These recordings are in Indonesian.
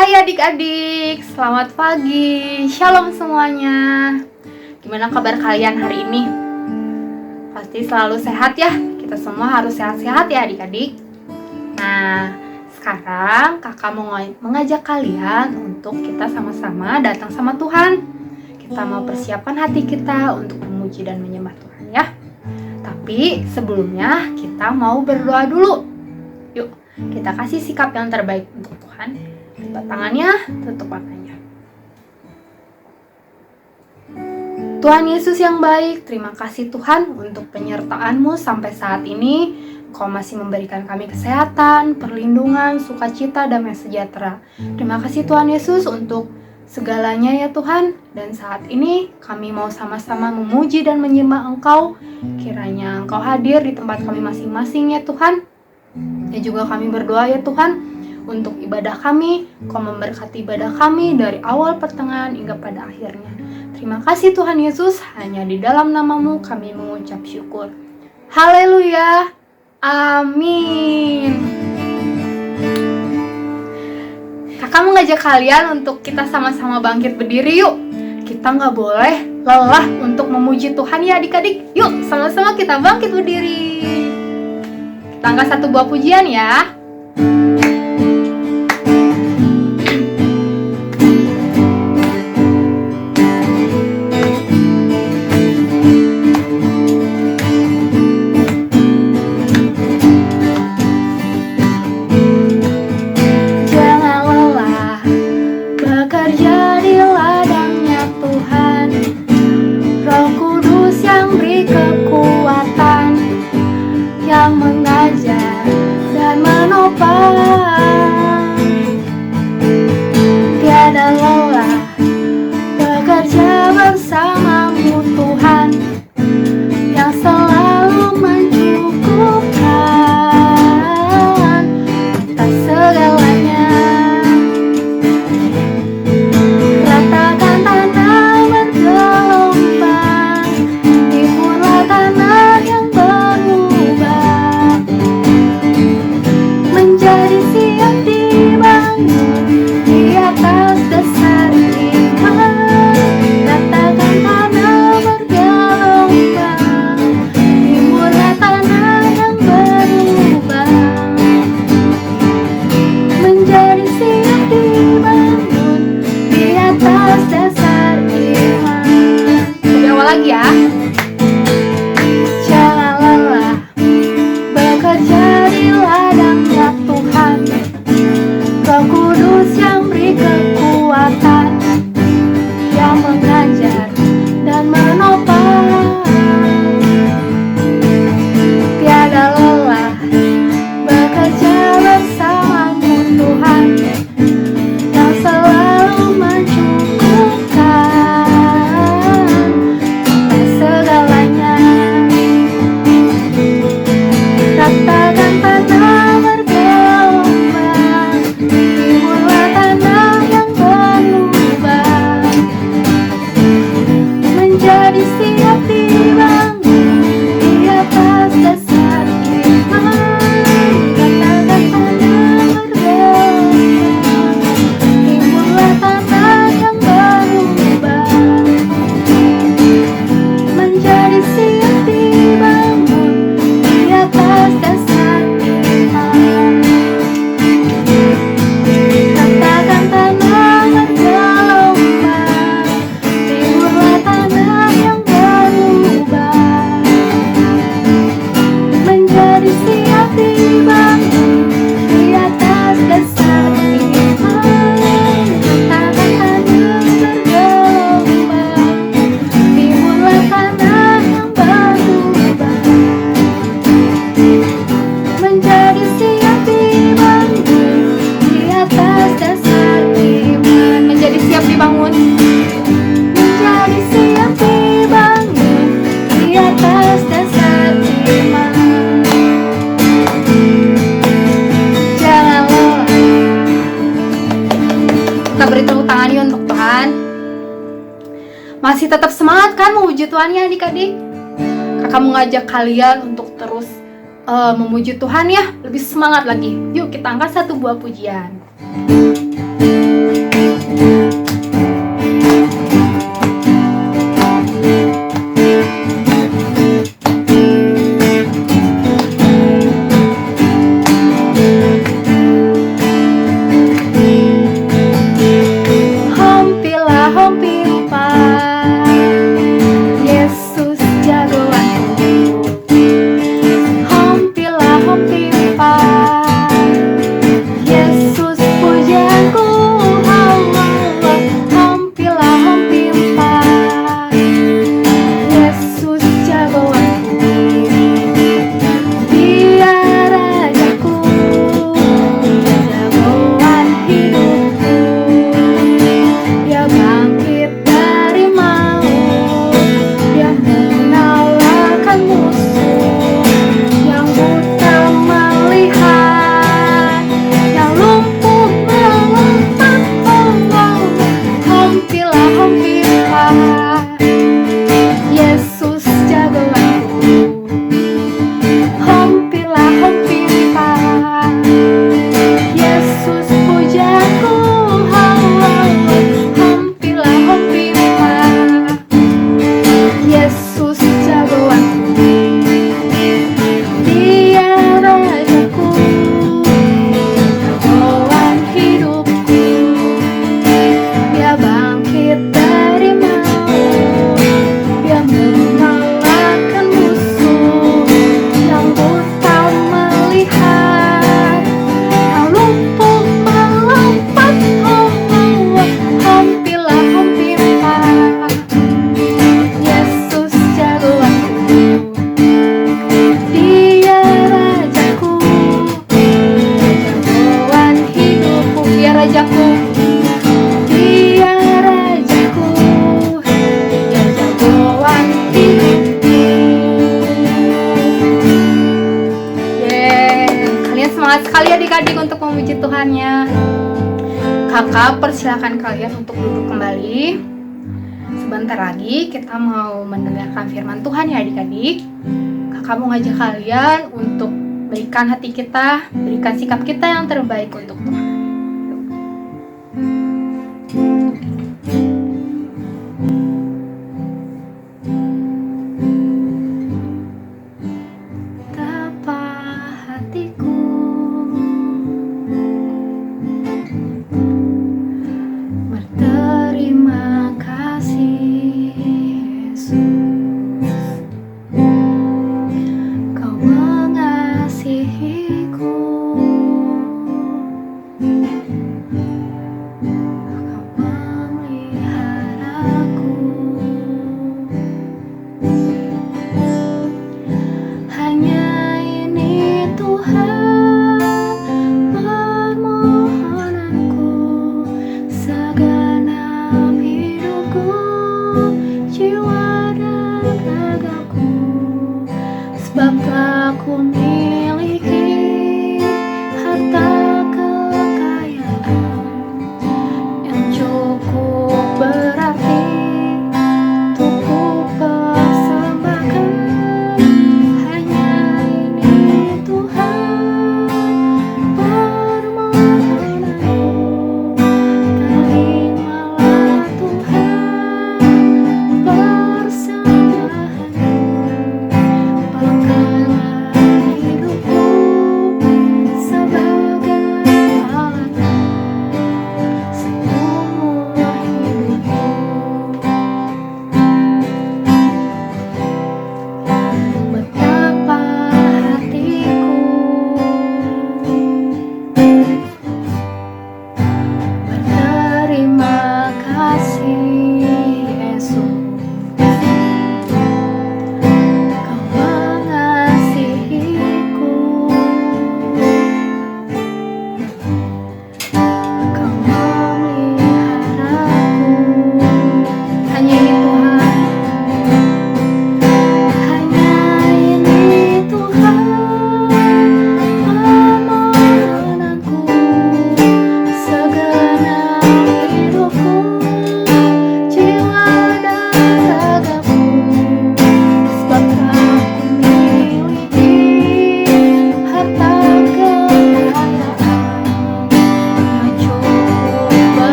Hai adik-adik, selamat pagi, shalom semuanya. Gimana kabar kalian hari ini? Pasti selalu sehat ya, kita semua harus sehat-sehat ya adik-adik. Nah, sekarang kakak mau mengajak kalian untuk kita sama-sama datang sama Tuhan. Kita mau persiapkan hati kita untuk memuji dan menyembah Tuhan ya. Tapi sebelumnya kita mau berdoa dulu. Yuk, kita kasih sikap yang terbaik untuk Tuhan. Lipat tangannya, tutup matanya. Tuhan Yesus yang baik, terima kasih Tuhan untuk penyertaan-Mu sampai saat ini. Kau masih memberikan kami kesehatan, perlindungan, sukacita, damai sejahtera. Terima kasih Tuhan Yesus untuk segalanya ya Tuhan. Dan saat ini kami mau sama-sama memuji dan menyembah Engkau. Kiranya Engkau hadir di tempat kami masing-masing ya Tuhan. Dan juga kami berdoa ya Tuhan, untuk ibadah kami, Kau memberkati ibadah kami dari awal pertengahan hingga pada akhirnya. Terima kasih Tuhan Yesus, hanya di dalam nama-Mu kami mengucap syukur. Haleluya, amin. Kakak mengajak kalian untuk kita sama-sama bangkit berdiri yuk. Kita nggak boleh lelah untuk memuji Tuhan ya adik-adik. Yuk sama-sama kita bangkit berdiri. Kita angkat satu buah pujian ya. Masih tetap semangat kan memuji Tuhan ya adik-adik? Kakak mengajak kalian untuk terus memuji Tuhan ya, lebih semangat lagi. Yuk kita angkat satu buah pujian. Semangat sekali adik-adik untuk memuji Tuhannya. Kakak persilakan kalian untuk duduk kembali. Sebentar lagi kita mau mendengarkan firman Tuhan ya adik-adik. Kakak mau ngajak kalian untuk berikan hati kita, berikan sikap kita yang terbaik untuk Tuhan.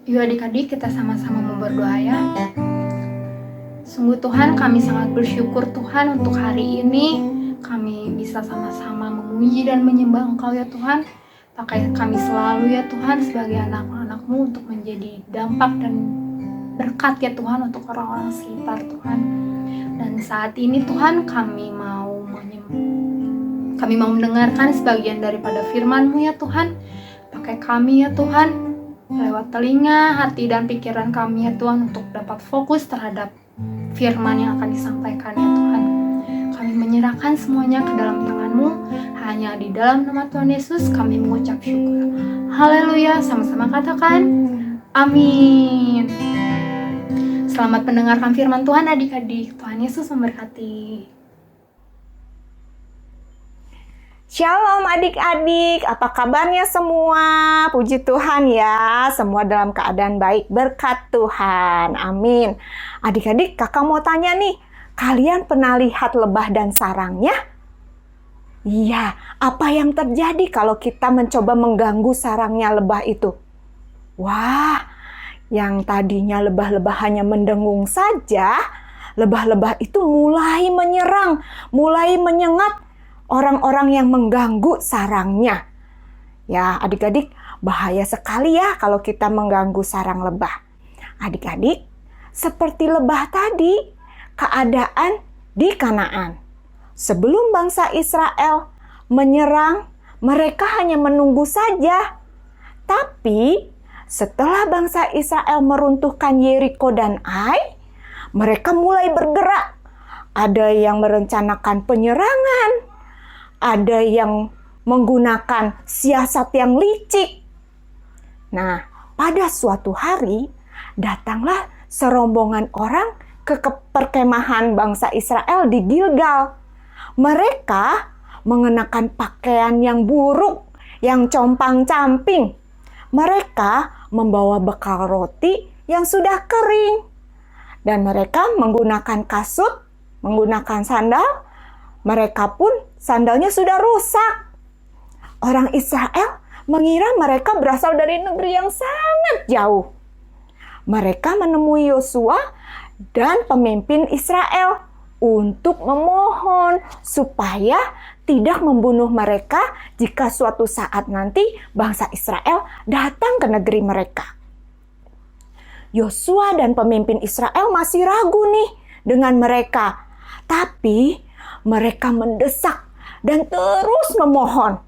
Yuk adik-adik kita sama-sama berdoa ya. Sungguh Tuhan, kami sangat bersyukur Tuhan untuk hari ini kami bisa sama-sama memuji dan menyembah Engkau ya Tuhan. Pakai kami selalu ya Tuhan sebagai anak-anak-Mu untuk menjadi dampak dan berkat ya Tuhan untuk orang-orang sekitar Tuhan. Dan saat ini Tuhan kami mau mendengarkan sebagian daripada firman-Mu ya Tuhan. Pakai kami ya Tuhan, lewat telinga, hati, dan pikiran kami ya Tuhan untuk dapat fokus terhadap firman yang akan disampaikan ya Tuhan. Kami menyerahkan semuanya ke dalam tangan-Mu. Hanya di dalam nama Tuhan Yesus kami mengucap syukur. Haleluya, sama-sama katakan amin. Selamat mendengarkan firman Tuhan adik-adik. Tuhan Yesus memberkati. Shalom adik-adik, apa kabarnya semua? Puji Tuhan ya, semua dalam keadaan baik berkat Tuhan. Amin. Adik-adik, kakak mau tanya nih, kalian pernah lihat lebah dan sarangnya? Iya, apa yang terjadi kalau kita mencoba mengganggu sarangnya lebah itu? Wah, yang tadinya lebah-lebah hanya mendengung saja, lebah-lebah itu mulai menyerang, mulai menyengat orang-orang yang mengganggu sarangnya. Ya, adik-adik, bahaya sekali ya kalau kita mengganggu sarang lebah. Adik-adik, seperti lebah tadi, keadaan di Kanaan. Sebelum bangsa Israel menyerang, mereka hanya menunggu saja. Tapi, setelah bangsa Israel meruntuhkan Yeriko dan Ai, mereka mulai bergerak. Ada yang merencanakan penyerangan, ada yang menggunakan siasat yang licik. Nah, pada suatu hari, datanglah serombongan orang ke perkemahan bangsa Israel di Gilgal. Mereka mengenakan pakaian yang buruk, yang compang-camping. Mereka membawa bekal roti yang sudah kering. Dan mereka menggunakan kasut, menggunakan sandal. Mereka pun sandalnya sudah rusak. Orang Israel mengira mereka berasal dari negeri yang sangat jauh. Mereka menemui Yosua dan pemimpin Israel untuk memohon supaya tidak membunuh mereka jika suatu saat nanti bangsa Israel datang ke negeri mereka. Yosua dan pemimpin Israel masih ragu nih dengan mereka. Tapi mereka mendesak dan terus memohon.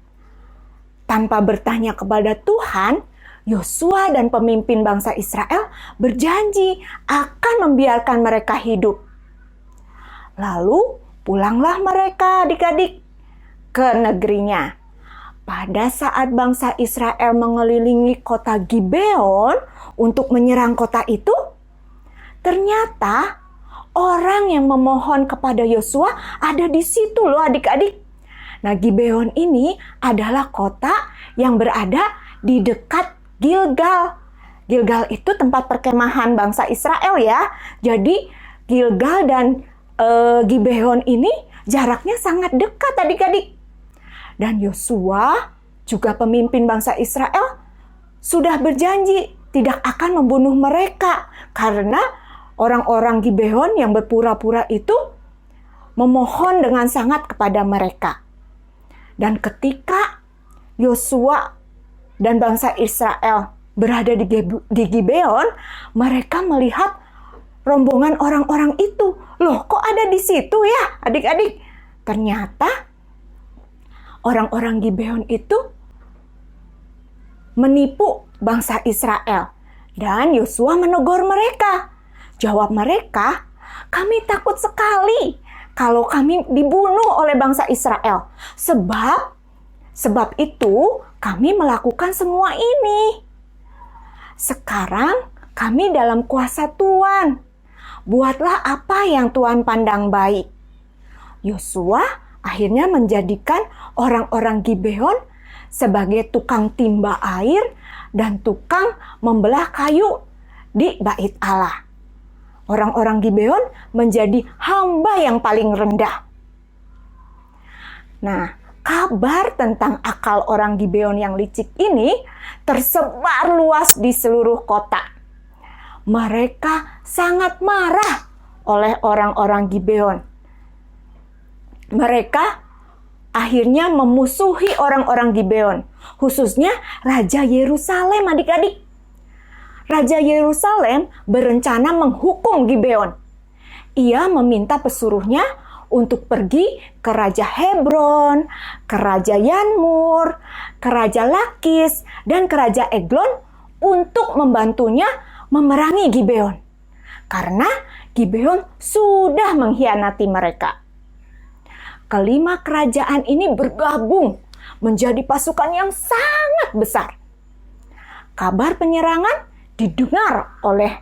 Tanpa bertanya kepada Tuhan, Yosua dan pemimpin bangsa Israel berjanji akan membiarkan mereka hidup. Lalu pulanglah mereka adik-adik ke negerinya. Pada saat bangsa Israel mengelilingi kota Gibeon untuk menyerang kota itu, ternyata orang yang memohon kepada Yosua ada di situ loh adik-adik. Nah, Gibeon ini adalah kota yang berada di dekat Gilgal. Gilgal itu tempat perkemahan bangsa Israel ya. Jadi Gilgal dan Gibeon ini jaraknya sangat dekat adik-adik. Dan Yosua juga pemimpin bangsa Israel sudah berjanji tidak akan membunuh mereka karena orang-orang Gibeon yang berpura-pura itu memohon dengan sangat kepada mereka. Dan ketika Yosua dan bangsa Israel berada di Gibeon, mereka melihat rombongan orang-orang itu. Loh, kok ada di situ ya adik-adik? Ternyata orang-orang Gibeon itu menipu bangsa Israel. Dan Yosua menegur mereka. Jawab mereka, kami takut sekali kalau kami dibunuh oleh bangsa Israel. Sebab itu kami melakukan semua ini. Sekarang kami dalam kuasa Tuhan. Buatlah apa yang Tuhan pandang baik. Yosua akhirnya menjadikan orang-orang Gibeon sebagai tukang timba air dan tukang membelah kayu di bait Allah. Orang-orang Gibeon menjadi hamba yang paling rendah. Nah, kabar tentang akal orang Gibeon yang licik ini tersebar luas di seluruh kota. Mereka sangat marah oleh orang-orang Gibeon. Mereka akhirnya memusuhi orang-orang Gibeon, khususnya Raja Yerusalem adik-adik. Raja Yerusalem berencana menghukum Gibeon. Ia meminta pesuruhnya untuk pergi ke Raja Hebron, ke Raja Yanmur, ke Raja Lakis, dan ke Raja Eglon untuk membantunya memerangi Gibeon. Karena Gibeon sudah mengkhianati mereka. Kelima kerajaan ini bergabung menjadi pasukan yang sangat besar. Kabar penyerangan didengar oleh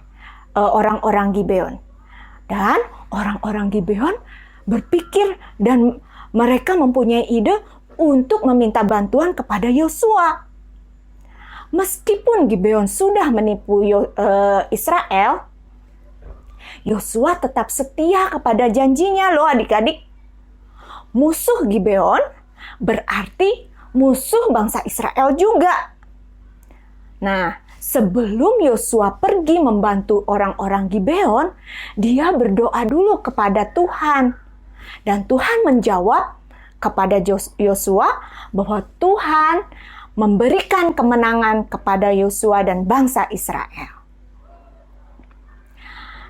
orang-orang Gibeon. Dan orang-orang Gibeon berpikir dan mereka mempunyai ide untuk meminta bantuan kepada Yosua. Meskipun Gibeon sudah menipu Israel, Yosua tetap setia kepada janjinya loh adik-adik. Musuh Gibeon berarti musuh bangsa Israel juga. Nah, sebelum Yosua pergi membantu orang-orang Gibeon, dia berdoa dulu kepada Tuhan. Dan Tuhan menjawab kepada Yosua bahwa Tuhan memberikan kemenangan kepada Yosua dan bangsa Israel.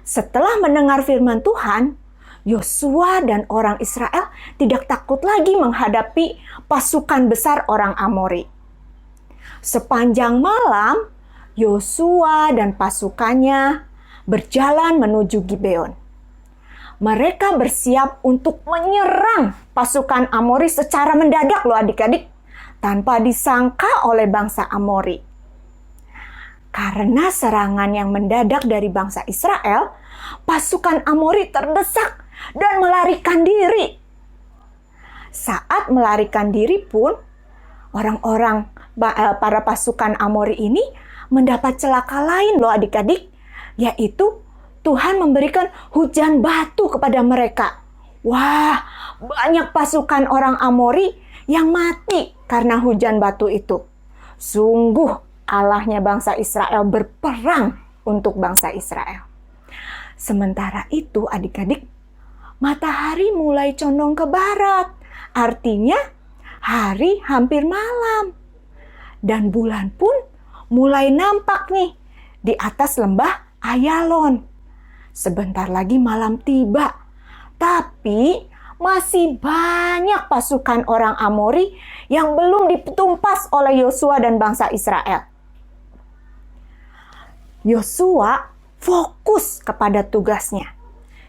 Setelah mendengar firman Tuhan, Yosua dan orang Israel tidak takut lagi menghadapi pasukan besar orang Amori. Sepanjang malam, Yosua dan pasukannya berjalan menuju Gibeon. Mereka bersiap untuk menyerang pasukan Amori secara mendadak loh adik-adik, tanpa disangka oleh bangsa Amori. Karena serangan yang mendadak dari bangsa Israel, pasukan Amori terdesak dan melarikan diri. Saat melarikan diri pun, para pasukan Amori ini mendapat celaka lain loh adik-adik, yaitu Tuhan memberikan hujan batu kepada mereka. Wah, banyak pasukan orang Amori yang mati karena hujan batu itu. Sungguh Allahnya bangsa Israel berperang untuk bangsa Israel. Sementara itu adik-adik, matahari mulai condong ke barat. Artinya hari hampir malam. Dan bulan pun mulai nampak nih di atas lembah Ayalon. Sebentar lagi malam tiba. Tapi masih banyak pasukan orang Amori yang belum ditumpas oleh Yosua dan bangsa Israel. Yosua fokus kepada tugasnya.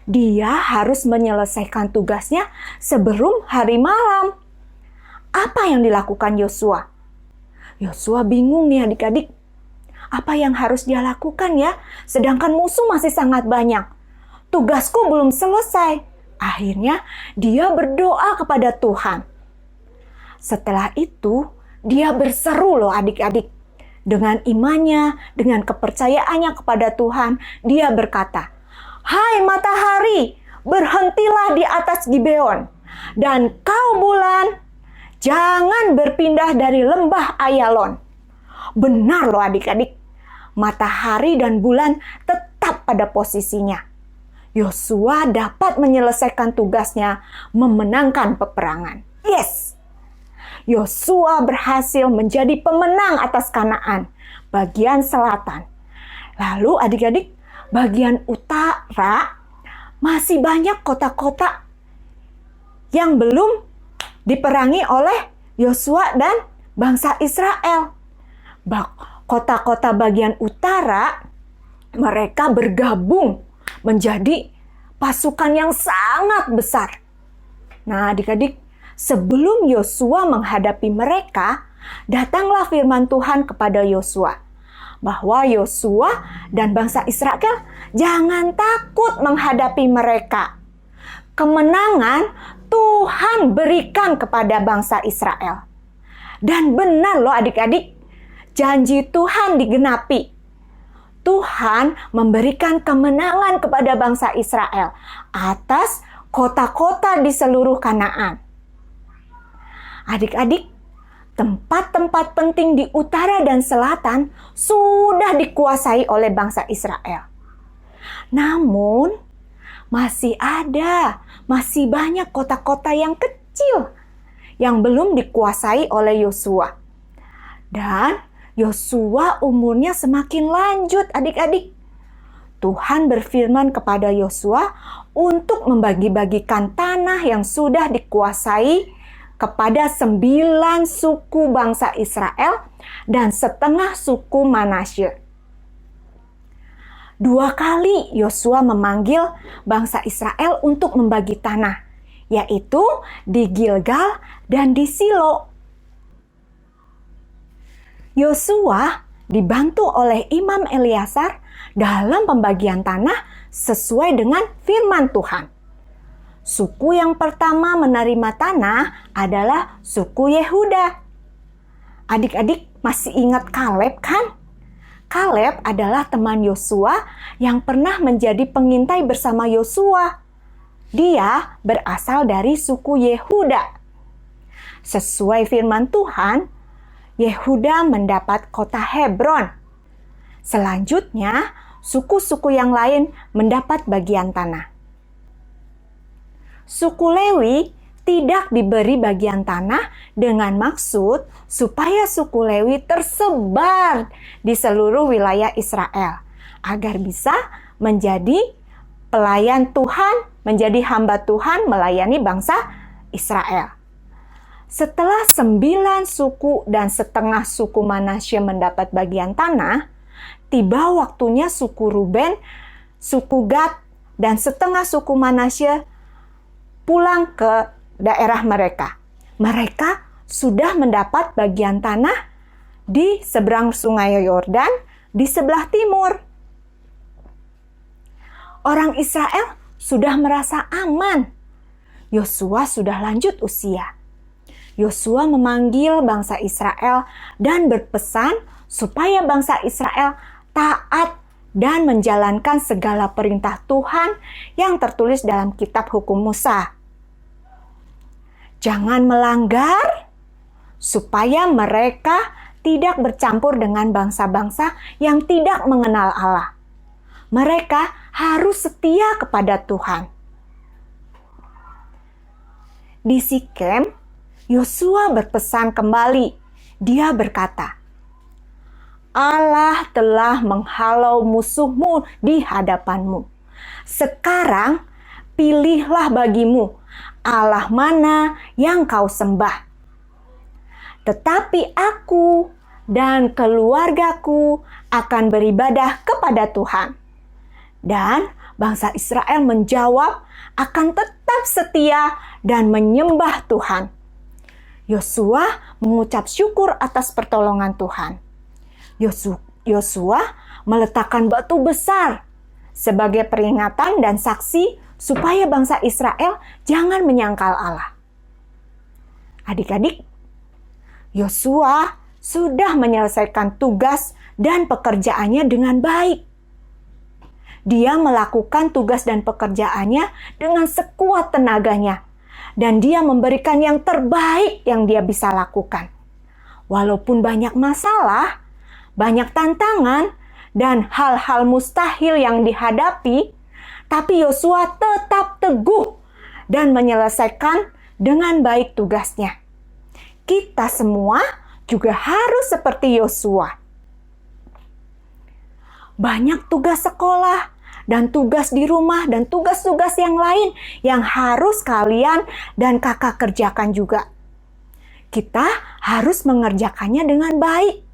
Dia harus menyelesaikan tugasnya sebelum hari malam. Apa yang dilakukan Yosua? Yosua bingung nih adik-adik. Apa yang harus dia lakukan ya? Sedangkan musuh masih sangat banyak. Tugasku belum selesai. Akhirnya dia berdoa kepada Tuhan. Setelah itu dia berseru loh adik-adik. Dengan imannya, dengan kepercayaannya kepada Tuhan, dia berkata, "Hai matahari, berhentilah di atas Gibeon, dan kau bulan, jangan berpindah dari lembah Ayalon." Benar loh adik-adik, matahari dan bulan tetap pada posisinya. Yosua dapat menyelesaikan tugasnya, memenangkan peperangan. Yes! Yosua berhasil menjadi pemenang atas Kanaan, bagian selatan. Lalu adik-adik, bagian utara masih banyak kota-kota yang belum diperangi oleh Yosua dan bangsa Israel. Kota-kota bagian utara mereka bergabung menjadi pasukan yang sangat besar. Nah, adik-adik, sebelum Yosua menghadapi mereka, datanglah firman Tuhan kepada Yosua bahwa Yosua dan bangsa Israel jangan takut menghadapi mereka. Kemenangan Tuhan berikan kepada bangsa Israel. Dan benar loh adik-adik, janji Tuhan digenapi. Tuhan memberikan kemenangan kepada bangsa Israel atas kota-kota di seluruh Kanaan. Adik-adik, tempat-tempat penting di utara dan selatan sudah dikuasai oleh bangsa Israel. Namun, masih banyak kota-kota yang kecil yang belum dikuasai oleh Yosua. Dan Yosua umurnya semakin lanjut adik-adik. Tuhan berfirman kepada Yosua untuk membagi-bagikan tanah yang sudah dikuasai kepada 9 suku bangsa Israel dan setengah suku Manasye. 2 kali Yosua memanggil bangsa Israel untuk membagi tanah, yaitu di Gilgal dan di Silo. Yosua dibantu oleh Imam Eleazar dalam pembagian tanah sesuai dengan firman Tuhan. Suku yang pertama menerima tanah adalah suku Yehuda. Adik-adik masih ingat Kaleb kan? Kaleb adalah teman Yosua yang pernah menjadi pengintai bersama Yosua. Dia berasal dari suku Yehuda. Sesuai firman Tuhan, Yehuda mendapat kota Hebron. Selanjutnya, suku-suku yang lain mendapat bagian tanah. Suku Lewi tidak diberi bagian tanah dengan maksud supaya suku Lewi tersebar di seluruh wilayah Israel agar bisa menjadi pelayan Tuhan, menjadi hamba Tuhan melayani bangsa Israel. Setelah 9 suku dan setengah suku Manasye mendapat bagian tanah, tiba waktunya suku Ruben, suku Gad, dan setengah suku Manasye pulang ke daerah mereka. Mereka sudah mendapat bagian tanah di seberang sungai Yordan di sebelah timur. Orang Israel sudah merasa aman. Yosua sudah lanjut usia. Yosua memanggil bangsa Israel dan berpesan supaya bangsa Israel taat dan menjalankan segala perintah Tuhan yang tertulis dalam kitab hukum Musa. Jangan melanggar supaya mereka tidak bercampur dengan bangsa-bangsa yang tidak mengenal Allah. Mereka harus setia kepada Tuhan. Di Sikem, Yosua berpesan kembali. Dia berkata, Allah telah menghalau musuhmu di hadapanmu. Sekarang pilihlah bagimu Allah mana yang kau sembah. Tetapi aku dan keluargaku akan beribadah kepada Tuhan. Dan bangsa Israel menjawab akan tetap setia dan menyembah Tuhan. Yosua mengucap syukur atas pertolongan Tuhan. Yosua meletakkan batu besar sebagai peringatan dan saksi supaya bangsa Israel jangan menyangkal Allah. Adik-adik, Yosua sudah menyelesaikan tugas dan pekerjaannya dengan baik. Dia melakukan tugas dan pekerjaannya dengan sekuat tenaganya, dan dia memberikan yang terbaik yang dia bisa lakukan. Walaupun banyak masalah, banyak tantangan, dan hal-hal mustahil yang dihadapi, tapi Yosua tetap teguh dan menyelesaikan dengan baik tugasnya. Kita semua juga harus seperti Yosua. Banyak tugas sekolah dan tugas di rumah dan tugas-tugas yang lain yang harus kalian dan kakak kerjakan juga. Kita harus mengerjakannya dengan baik.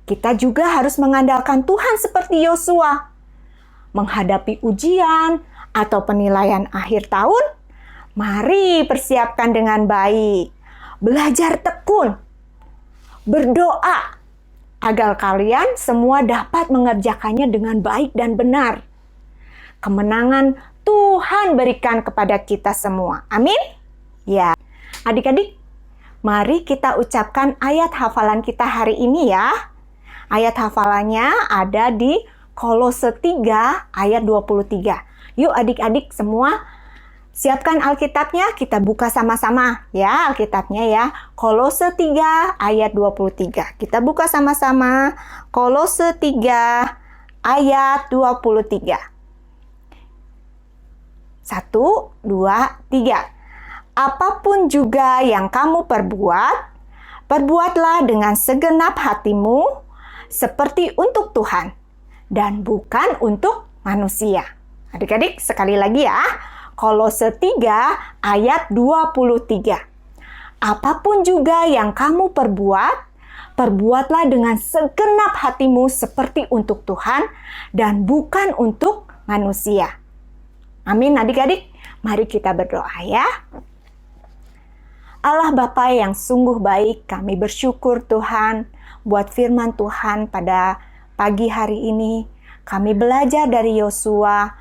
Kita juga harus mengandalkan Tuhan seperti Yosua. Menghadapi ujian atau penilaian akhir tahun, mari persiapkan dengan baik. Belajar tekun. Berdoa agar kalian semua dapat mengerjakannya dengan baik dan benar. Kemenangan Tuhan berikan kepada kita semua. Amin? Ya. Adik-adik, mari kita ucapkan ayat hafalan kita hari ini ya. Ayat hafalannya ada di Kolose 3 ayat 23. Yuk adik-adik semua siapkan Alkitabnya, kita buka sama-sama ya Alkitabnya ya. Kolose 3 ayat 23. Kita buka sama-sama Kolose 3 ayat 23. 1, 2, 3. Apapun juga yang kamu perbuat, perbuatlah dengan segenap hatimu seperti untuk Tuhan dan bukan untuk manusia. Adik-adik sekali lagi ya. Kolose 3 ayat 23. Apapun juga yang kamu perbuat, perbuatlah dengan segenap hatimu seperti untuk Tuhan dan bukan untuk manusia. Amin adik-adik. Mari kita berdoa ya. Allah Bapa yang sungguh baik, kami bersyukur Tuhan buat firman Tuhan pada pagi hari ini. Kami belajar dari Yosua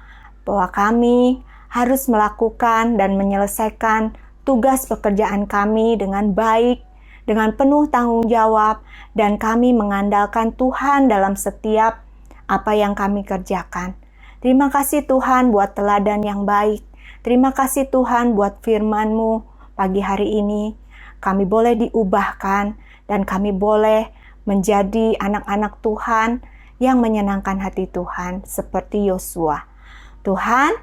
bahwa kami harus melakukan dan menyelesaikan tugas pekerjaan kami dengan baik, dengan penuh tanggung jawab, dan kami mengandalkan Tuhan dalam setiap apa yang kami kerjakan. Terima kasih Tuhan buat teladan yang baik. Terima kasih Tuhan buat firman-Mu pagi hari ini. Kami boleh diubahkan dan kami boleh menjadi anak-anak Tuhan yang menyenangkan hati Tuhan seperti Yosua. Tuhan,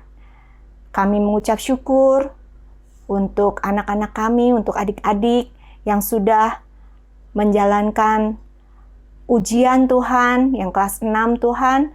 kami mengucap syukur untuk anak-anak kami, untuk adik-adik yang sudah menjalankan ujian Tuhan, yang kelas 6 Tuhan.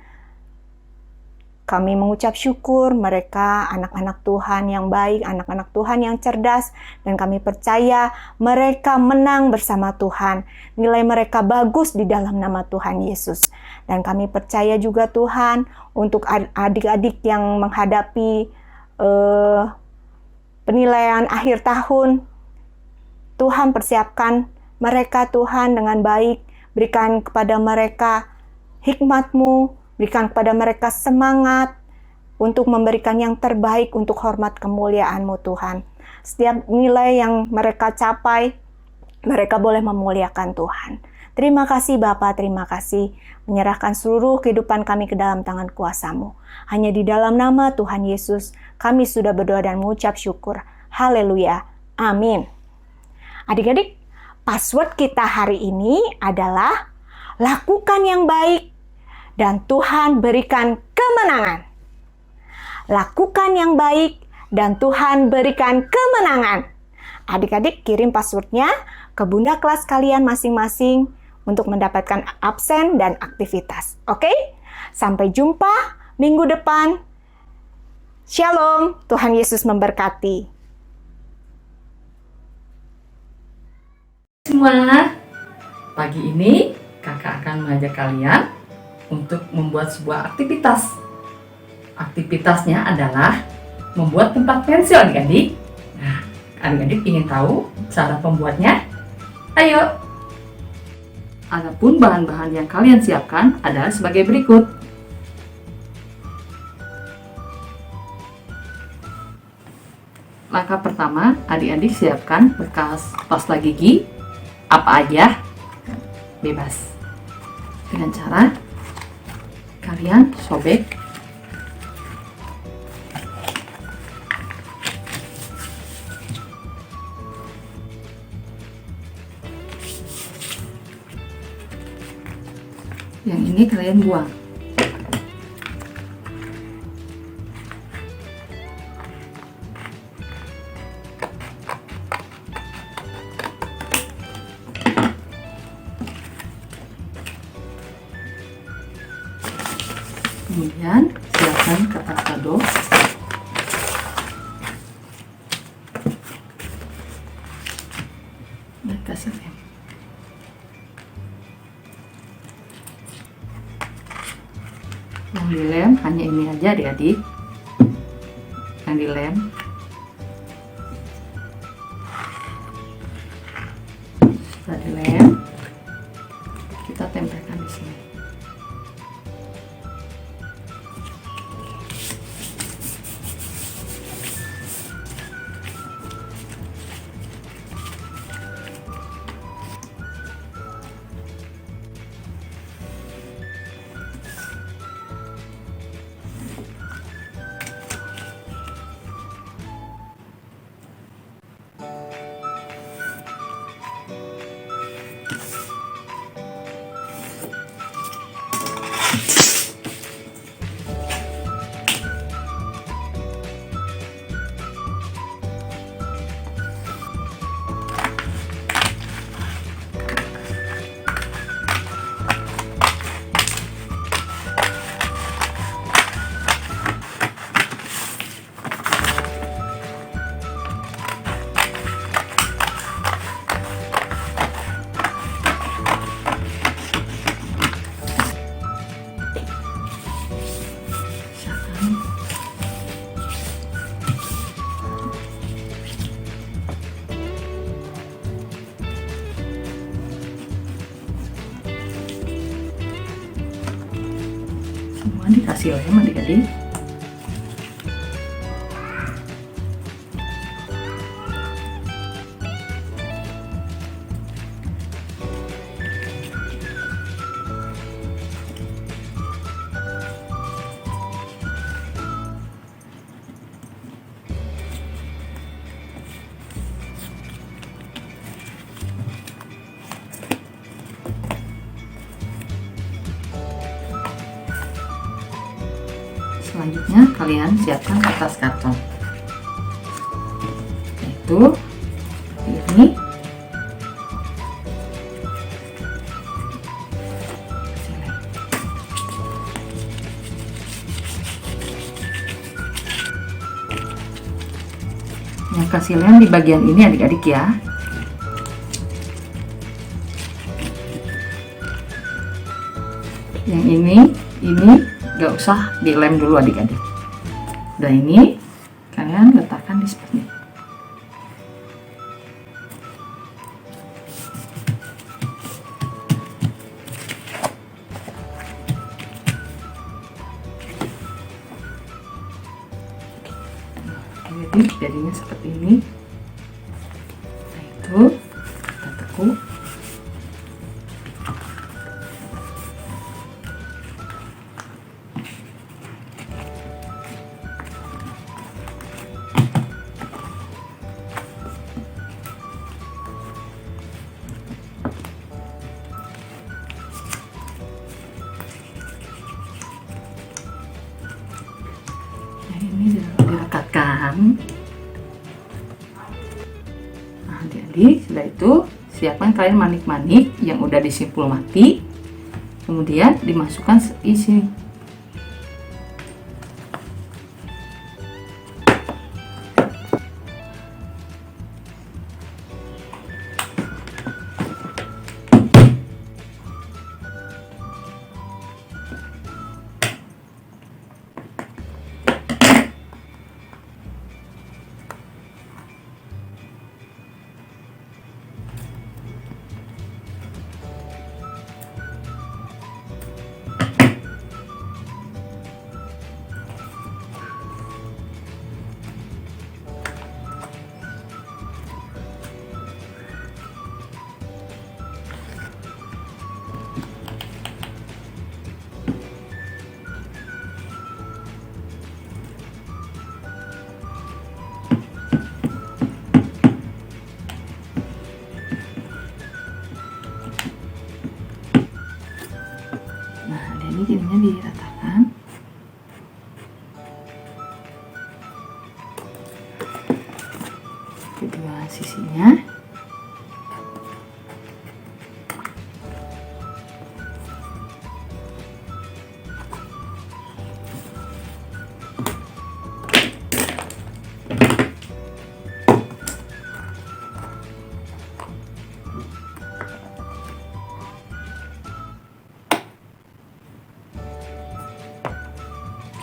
Kami mengucap syukur mereka anak-anak Tuhan yang baik, anak-anak Tuhan yang cerdas, dan kami percaya mereka menang bersama Tuhan. Nilai mereka bagus di dalam nama Tuhan Yesus. Dan kami percaya juga Tuhan untuk adik-adik yang menghadapi penilaian akhir tahun. Tuhan persiapkan mereka Tuhan dengan baik. Berikan kepada mereka hikmat-Mu. Berikan kepada mereka semangat untuk memberikan yang terbaik untuk hormat kemuliaan-Mu Tuhan. Setiap nilai yang mereka capai, mereka boleh memuliakan Tuhan. Terima kasih Bapa, terima kasih. Menyerahkan seluruh kehidupan kami ke dalam tangan kuasa-Mu. Hanya di dalam nama Tuhan Yesus, kami sudah berdoa dan mengucap syukur. Haleluya. Amin. Adik-adik, password kita hari ini adalah lakukan yang baik dan Tuhan berikan kemenangan. Lakukan yang baik dan Tuhan berikan kemenangan. Adik-adik kirim passwordnya ke bunda kelas kalian masing-masing untuk mendapatkan absen dan aktivitas. Oke? Sampai jumpa minggu depan. Shalom, Tuhan Yesus memberkati. Semua, pagi ini kakak akan mengajak kalian untuk membuat sebuah aktivitas. Aktivitasnya adalah membuat tempat pensil adik-adik. Nah, adik-adik ingin tahu cara pembuatnya? Ayo! Adapun bahan-bahan yang kalian siapkan adalah sebagai berikut. Langkah pertama, adik-adik siapkan bekas pasta gigi. Apa aja? Bebas. Dengan cara kalian sobek yang ini, kalian buang. Kemudian siapkan kertas kado. Dan kasih lem. Yang dilem hanya ini aja adik-adik. Yang dilem. Setelah dilem, kita tempelkan di sini. Semua dikasih lem adik-adik. Selanjutnya kalian siapkan kertas karton. Yaitu ini. Yang kasih lem di bagian ini adik-adik ya. Yang ini gak usah dilem dulu adik-adik. Dan ini kalian letakkan di seperti ini. Jadi jadinya seperti ini. Nah itu kita tekuk. Nah ini direkatkan. Nah adik-adik, setelah itu siapkan kalian manik-manik yang udah disimpul mati, kemudian dimasukkan isi. Ini jadinya diratakan. Kedua sisinya.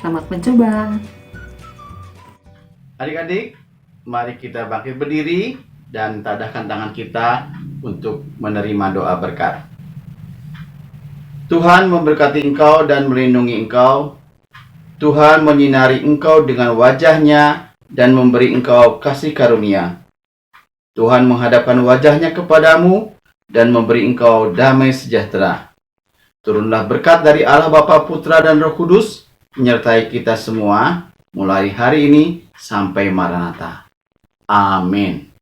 Selamat mencoba. Adik-adik, mari kita bangkit berdiri dan tadahkan tangan kita untuk menerima doa berkat. Tuhan memberkati engkau dan melindungi engkau. Tuhan menyinari engkau dengan wajahnya dan memberi engkau kasih karunia. Tuhan menghadapkan wajahnya kepadamu dan memberi engkau damai sejahtera. Turunlah berkat dari Allah Bapa, Putra, dan Roh Kudus menyertai kita semua mulai hari ini sampai Maranatha. Amin.